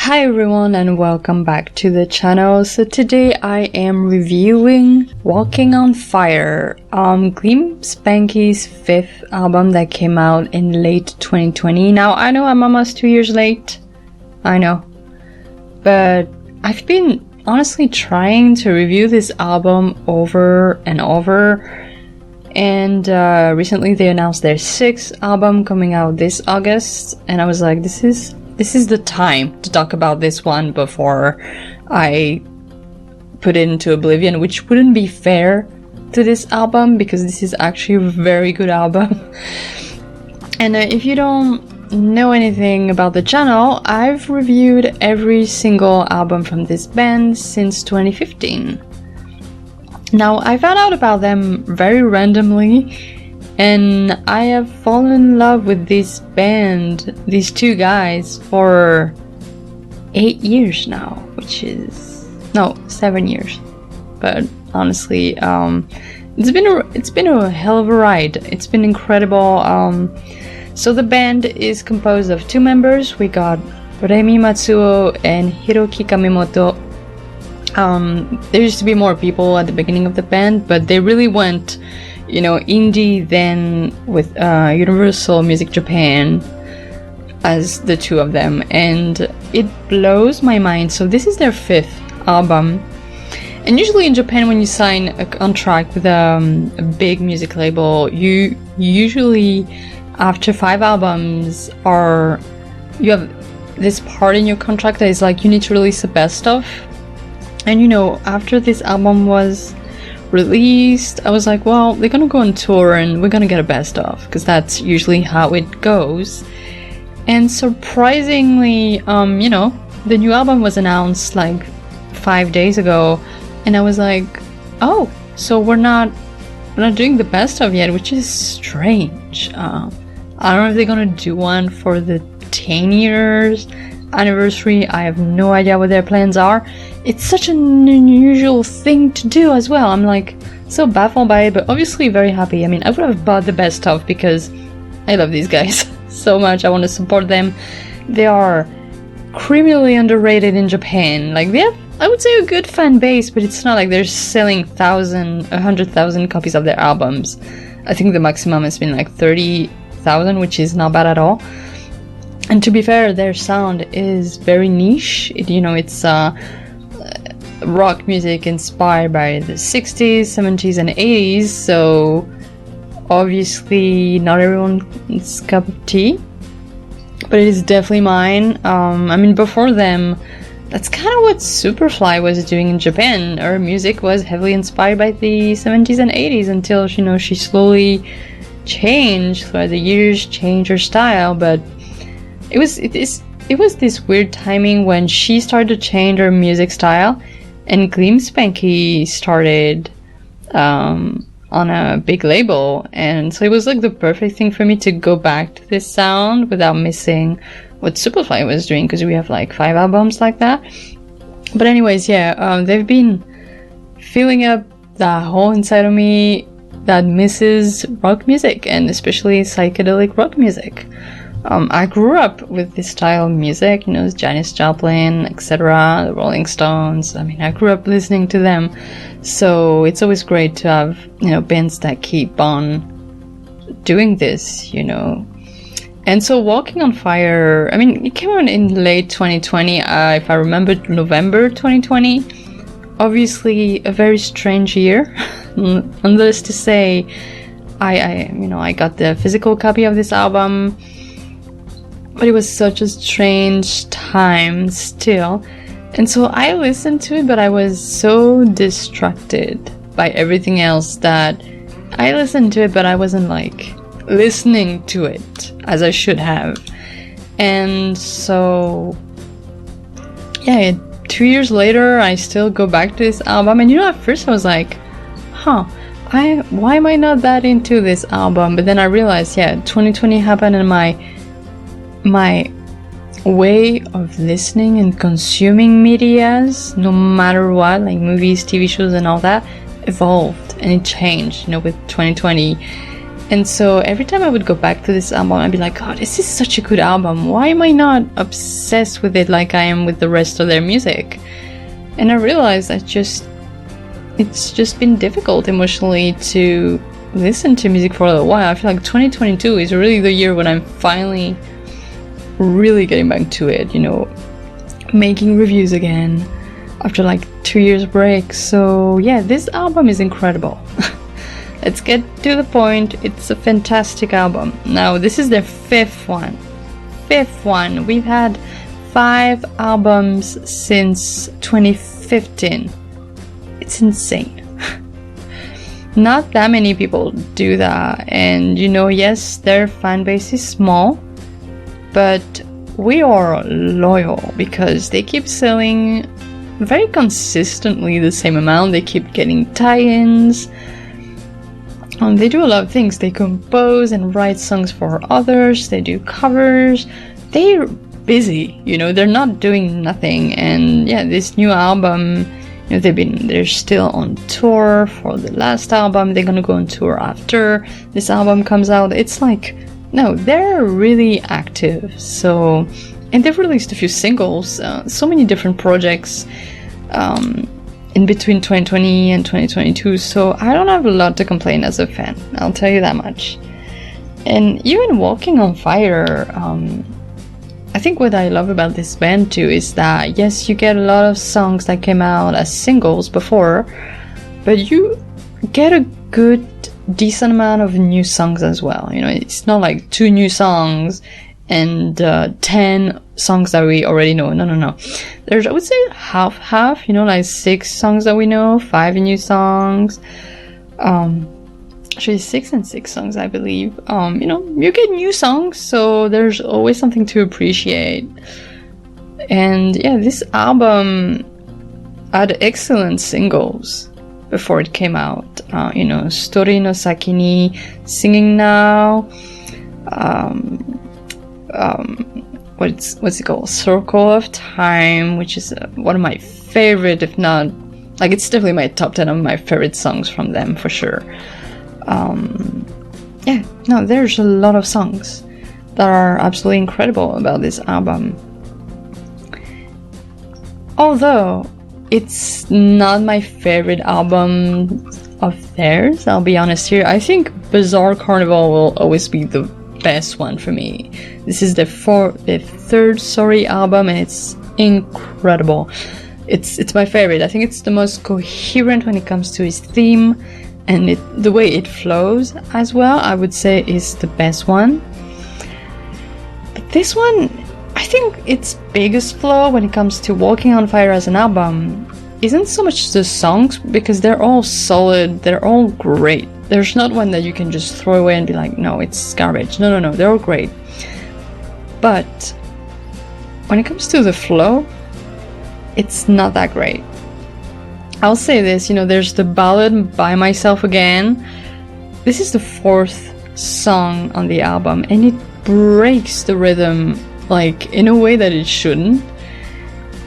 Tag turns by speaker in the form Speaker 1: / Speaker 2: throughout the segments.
Speaker 1: Hi everyone and welcome back to the channel. So today I am reviewing Walking on Fire, GLIM SPANKY's fifth album that came out in late 2020. Now I know I'm almost 2 years late, I know, but I've been honestly trying to review this album over and over, and recently they announced their sixth album coming out this August, and I was like, this is the time to talk about this one before I put it into oblivion, which wouldn't be fair to this album because this is actually a very good album. And if you don't know anything about the channel, I've reviewed every single album from this band since 2015. Now, I found out about them very randomly, and I have fallen in love with this band, these two guys, for 8 years now, which is, no, 7 years. But honestly, it's been a hell of a ride. It's been incredible. So the band is composed of two members. We got Remi Matsuo and Hiroki Kamemoto. There used to be more people at the beginning of the band, but they really went, indie then with Universal Music Japan as the two of them, and it blows my mind. So this is their fifth album, and usually in Japan when you sign a contract with a big music label, you usually after 5 albums you have this part in your contract that is like you need to release the best of. And after this album was released, I was like, well, they're gonna go on tour and we're gonna get a best of, because that's usually how it goes. And surprisingly, the new album was announced like 5 days ago, and I was like, oh, so we're not doing the best of yet, which is strange. I don't know if they're gonna do one for the 10 years anniversary. I have no idea what their plans are. It's such an unusual thing to do as well. I'm like so baffled by it, but obviously very happy. I mean, I would have bought the best of because I love these guys so much. I want to support them. They are criminally underrated in Japan. Like, they have, I would say, a good fan base, but it's not like they're selling 100,000 copies of their albums. I think the maximum has been like 30,000, which is not bad at all. And to be fair, their sound is very niche. It's rock music inspired by the 60s, 70s, and 80s, so obviously not everyone's cup of tea, but it is definitely mine. I mean, before them, that's kind of what Superfly was doing in Japan. Her music was heavily inspired by the 70s and 80s until, she slowly changed throughout the years, changed her style, but it was this weird timing when she started to change her music style, and GLIM SPANKY started on a big label, and so it was like the perfect thing for me to go back to this sound without missing what Superfly was doing, because we have like 5 albums like that. But anyways, they've been filling up that hole inside of me that misses rock music, and especially psychedelic rock music. I grew up with this style of music, Janis Joplin, etc., the Rolling Stones. I mean, I grew up listening to them, so it's always great to have, bands that keep on doing this, And so Walking on Fire, I mean, it came out in late 2020, if I remember, November 2020. Obviously, a very strange year. Needless to say, I got the physical copy of this album, but it was such a strange time still. And so I listened to it, but I was so distracted by everything else that I listened to it, but I wasn't like listening to it as I should have. And so, 2 years later, I still go back to this album. And at first I was like, why am I not that into this album? But then I realized, 2020 happened, and my way of listening and consuming medias, no matter what, like movies, TV shows, and all that, evolved, and it changed, with 2020. And so every time I would go back to this album, I'd be like, God, this is such a good album. Why am I not obsessed with it like I am with the rest of their music? And I realized that it's just been difficult emotionally to listen to music for a little while. I feel like 2022 is really the year when I'm finally really getting back to it, you know, making reviews again after like 2 years break. So yeah, this album is incredible. Let's get to the point. It's a fantastic album. Now, this is their fifth one. We've had 5 albums since 2015. It's insane. Not that many people do that. And you know, yes, their fan base is small, but we are loyal because they keep selling very consistently the same amount. They keep getting tie-ins. They do a lot of things. They compose and write songs for others. They do covers. They're busy, you know, they're not doing nothing. And yeah, this new album, you know, they're still on tour for the last album. They're gonna go on tour after this album comes out. It's like, no, they're really active. So, and they've released a few singles, so many different projects in between 2020 and 2022, so I don't have a lot to complain as a fan, I'll tell you that much. And even Walking on Fire, I think what I love about this band too is that, yes, you get a lot of songs that came out as singles before, but you get a good, decent amount of new songs as well. You know, it's not like 2 new songs and 10 songs that we already know. No. There's, I would say, half, you know, like 6 songs that we know, 5 new songs. Actually 6 and 6 songs, I believe. You know, you get new songs, so there's always something to appreciate. And yeah, this album had excellent singles before it came out. You know, Story no Saki ni, Singing Now, what's it called? Circle of Time, which is one of my favorite, if not, like, it's definitely my top 10 of my favorite songs from them, for sure. Yeah, no, there's a lot of songs that are absolutely incredible about this album. Although, it's not my favorite album of theirs, I'll be honest here. I think Bizarre Carnival will always be the best one for me. This is the third album, and it's incredible. It's my favorite. I think it's the most coherent when it comes to its theme, and the way it flows as well, I would say, is the best one. But this one, I think its biggest flaw when it comes to Walking on Fire as an album isn't so much the songs, because they're all solid, they're all great. There's not one that you can just throw away and be like, no, it's garbage. No, they're all great. But when it comes to the flow, it's not that great. I'll say this, you know, there's the ballad By Myself Again. This is the 4th song on the album, and it breaks the rhythm, like, in a way that it shouldn't.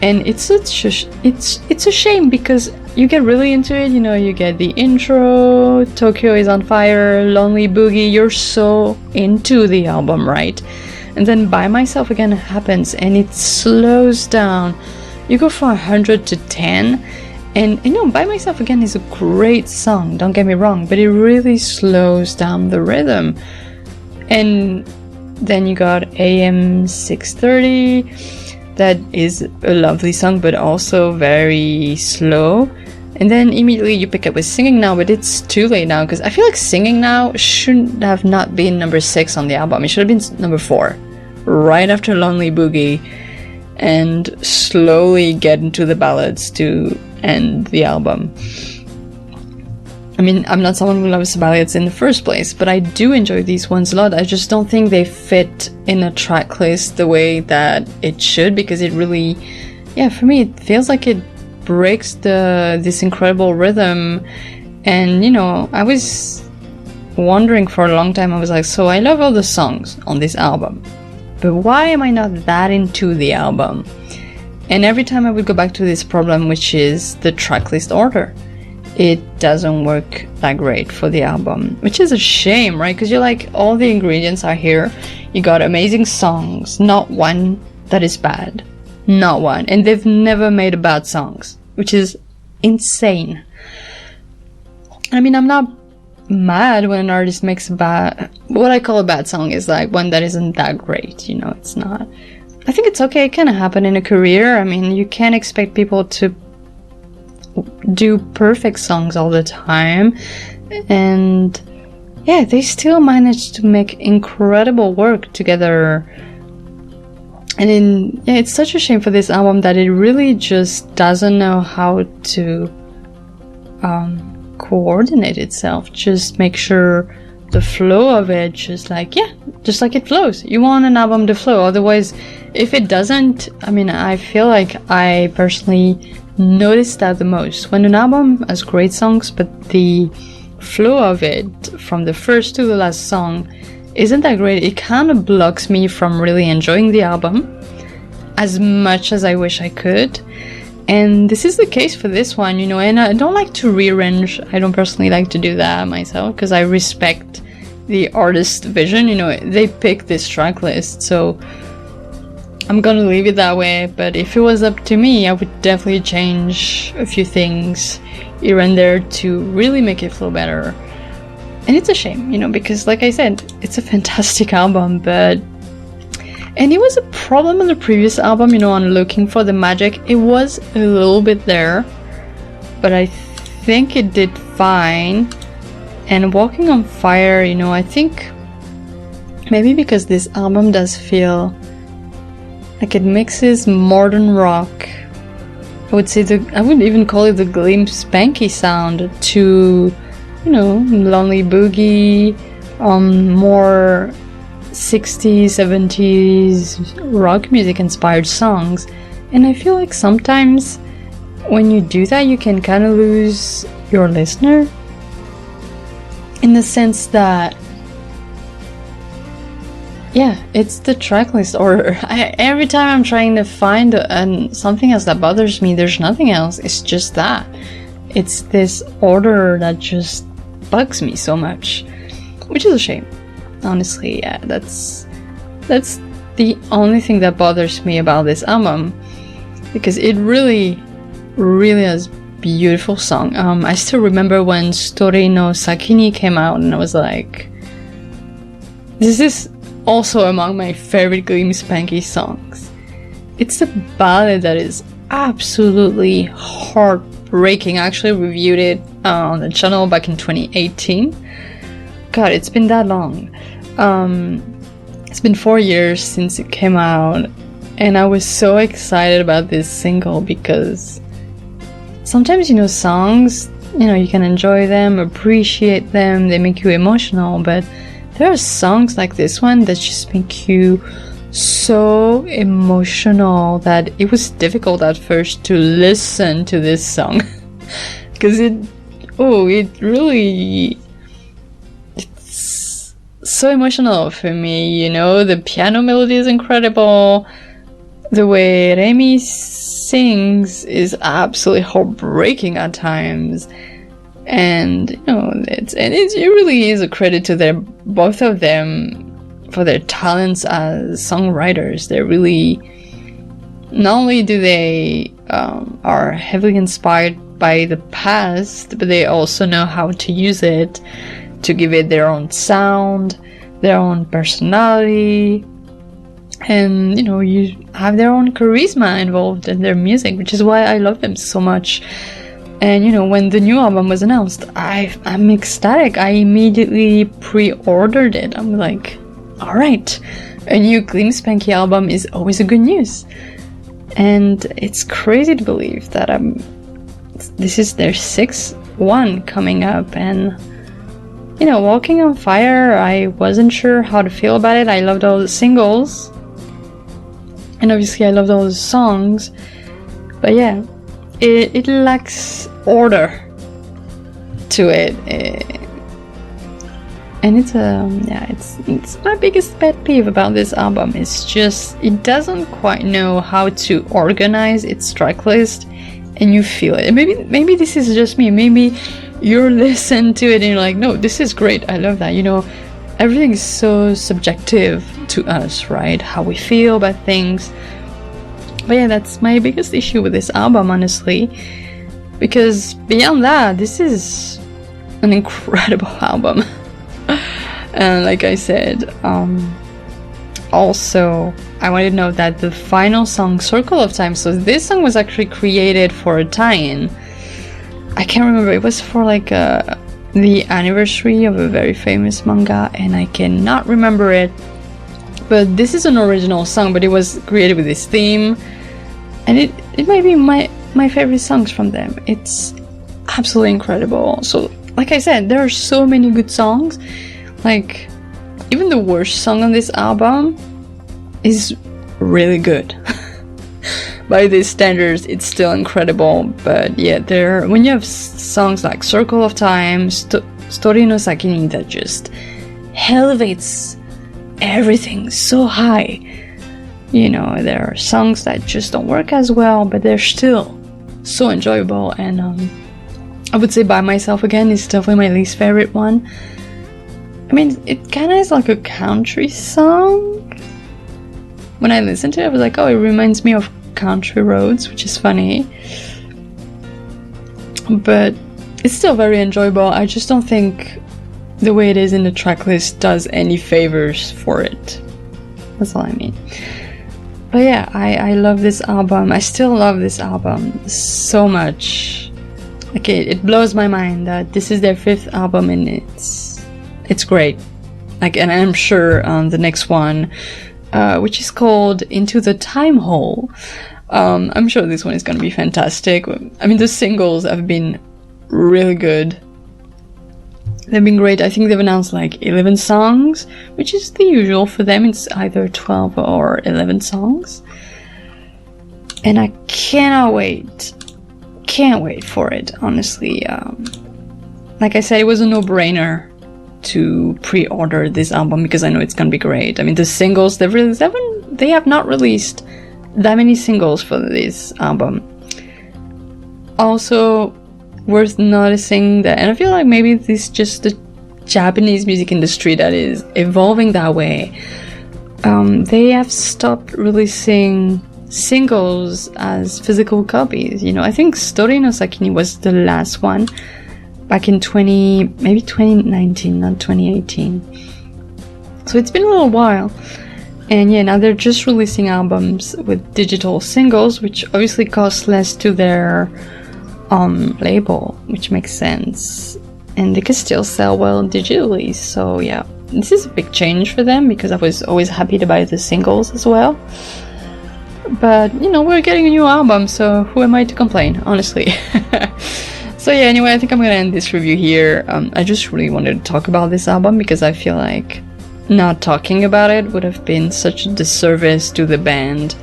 Speaker 1: And it's a shame, because you get really into it, you know, you get the intro, Tokyo is on Fire, Lonely Boogie, you're so into the album, right? And then By Myself Again happens, and it slows down. You go from 100 to 10, and you know, By Myself Again is a great song, don't get me wrong, but it really slows down the rhythm. And then you got AM 630, that is a lovely song, but also very slow. And then immediately you pick up with Singing Now, but it's too late now, because I feel like Singing Now shouldn't have not been number 6 on the album. It should have been number 4, right after Lonely Boogie, and slowly get into the ballads to end the album. I mean, I'm not someone who loves ballads in the first place, but I do enjoy these ones a lot. I just don't think they fit in a track list the way that it should, because it really, yeah, for me, it feels like it breaks this incredible rhythm. And, you know, I was wondering for a long time, I was like, so I love all the songs on this album, but why am I not that into the album? And every time I would go back to this problem, which is the tracklist order. it doesn't work that great for the album, which is a shame, right? Because you're like, all the ingredients are here. You got amazing songs, not one that is bad, not one, and they've never made bad songs, which is insane. I mean, I'm not mad when an artist makes what I call a bad song is like one that isn't that great, you know. It's not, I think it's okay, it can happen in a career. I mean, you can't expect people to do perfect songs all the time, and yeah, they still manage to make incredible work together. And yeah, it's such a shame for this album that it really just doesn't know how to coordinate itself, just make sure the flow of it just like it flows. You want an album to flow, otherwise if it doesn't, I mean, I feel like I personally notice that the most when an album has great songs but the flow of it from the first to the last song isn't that great. It kind of blocks me from really enjoying the album as much as I wish I could. And this is the case for this one, you know, and I don't like to rearrange. I don't personally like to do that myself because I respect the artist's vision, you know, they pick this track list, so I'm gonna leave it that way. But if it was up to me, I would definitely change a few things here and there to really make it flow better. And it's a shame, you know, because like I said, it's a fantastic album, and it was a problem on the previous album, you know, on Looking for the Magic. It was a little bit there, but I think it did fine. And Walking on Fire, you know, I think maybe because this album does feel like it mixes modern rock, I would say I would even call it the GLIM SPANKY sound, to, you know, Lonely Boogie, more 60s, 70s rock music inspired songs. And I feel like sometimes when you do that, you can kind of lose your listener, in the sense that, yeah, it's the tracklist order. Every time I'm trying to find something else that bothers me, there's nothing else. It's just that. It's this order that just bugs me so much, which is a shame. Honestly, yeah, that's the only thing that bothers me about this album, because it really, really has beautiful song. I still remember when Story no Sakini came out, and I was like, this is also among my favorite GLIM SPANKY songs. It's a ballad that is absolutely heartbreaking. I actually reviewed it on the channel back in 2018. God, it's been that long. It's been 4 years since it came out, and I was so excited about this single because sometimes, you know, songs, you know, you can enjoy them, appreciate them, they make you emotional, but there are songs like this one that just make you so emotional that it was difficult at first to listen to this song because it really, it's so emotional for me, you know. The piano melody is incredible, the way Remy sings is absolutely heartbreaking at times, and you know, it really is a credit to both of them for their talents as songwriters. They're really, not only do they are heavily inspired by the past, but they also know how to use it to give it their own sound, their own personality, and you know, you have their own charisma involved in their music, which is why I love them so much. And you know, when the new album was announced, I'm ecstatic. I immediately pre-ordered it. I'm like, alright, a new GLIM SPANKY album is always a good news. And it's crazy to believe that this is their 6th one coming up. And you know, Walking on Fire, I wasn't sure how to feel about it. I loved all the singles, and obviously I loved all the songs, but yeah, it lacks order to it, and it's my biggest pet peeve about this album. It's just, it doesn't quite know how to organize its track list and you feel it. And maybe this is just me. Maybe you're listening to it and you're like, no, this is great. I love that. You know, everything is so subjective to us, right? How we feel about things. But yeah, that's my biggest issue with this album, honestly. Because beyond that, this is an incredible album. And like I said, also, I wanted to note that the final song, Circle of Time, so this song was actually created for a tie-in. I can't remember, it was for like the anniversary of a very famous manga, and I cannot remember it. But this is an original song, but it was created with this theme, and it might be my favorite songs from them. It's absolutely incredible. So, like I said, there are so many good songs. Like, even the worst song on this album is really good. By these standards, it's still incredible. But yeah, when you have songs like Circle of Time, Story no Sakini, that just elevates everything so high. You know, there are songs that just don't work as well, but they're still so enjoyable. And I would say By Myself Again is definitely my least favorite one. I mean, it kind of is like a country song. When I listened to it, I was like, oh, it reminds me of Country Roads, which is funny. But it's still very enjoyable. I just don't think the way it is in the tracklist does any favors for it. That's all I mean. But yeah, I love this album. I still love this album so much. Okay, it blows my mind that this is their 5th album and it's great. Like, and I'm sure the next one, which is called Into the Time Hole, I'm sure this one is going to be fantastic. I mean, the singles have been really good. They've been great. I think they've announced like 11 songs, which is the usual for them. It's either 12 or 11 songs. And I cannot wait. Can't wait for it, honestly. Like I said, it was a no-brainer to pre-order this album because I know it's gonna be great. I mean, the singles, they have not released that many singles for this album. Also, worth noticing that, and I feel like maybe this is just the Japanese music industry that is evolving that way. They have stopped releasing singles as physical copies. You know, I think Story no Sakini was the last one back in maybe 2019, not 2018. So it's been a little while. And yeah, now they're just releasing albums with digital singles, which obviously cost less to their label, which makes sense. And they can still sell well digitally. So yeah, this is a big change for them because I was always happy to buy the singles as well. But, you know, we're getting a new album, so who am I to complain, honestly? So yeah, anyway, I think I'm gonna end this review here. I just really wanted to talk about this album because I feel like not talking about it would have been such a disservice to the band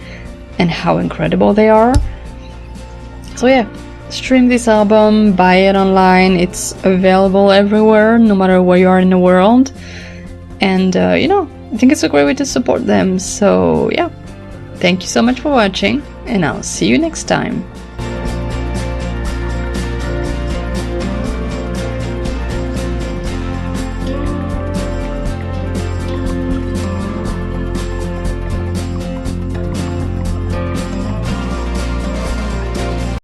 Speaker 1: and how incredible they are. So yeah, stream this album, buy it online. It's available everywhere, no matter where you are in the world. And, you know, I think it's a great way to support them. So yeah, thank you so much for watching, and I'll see you next time.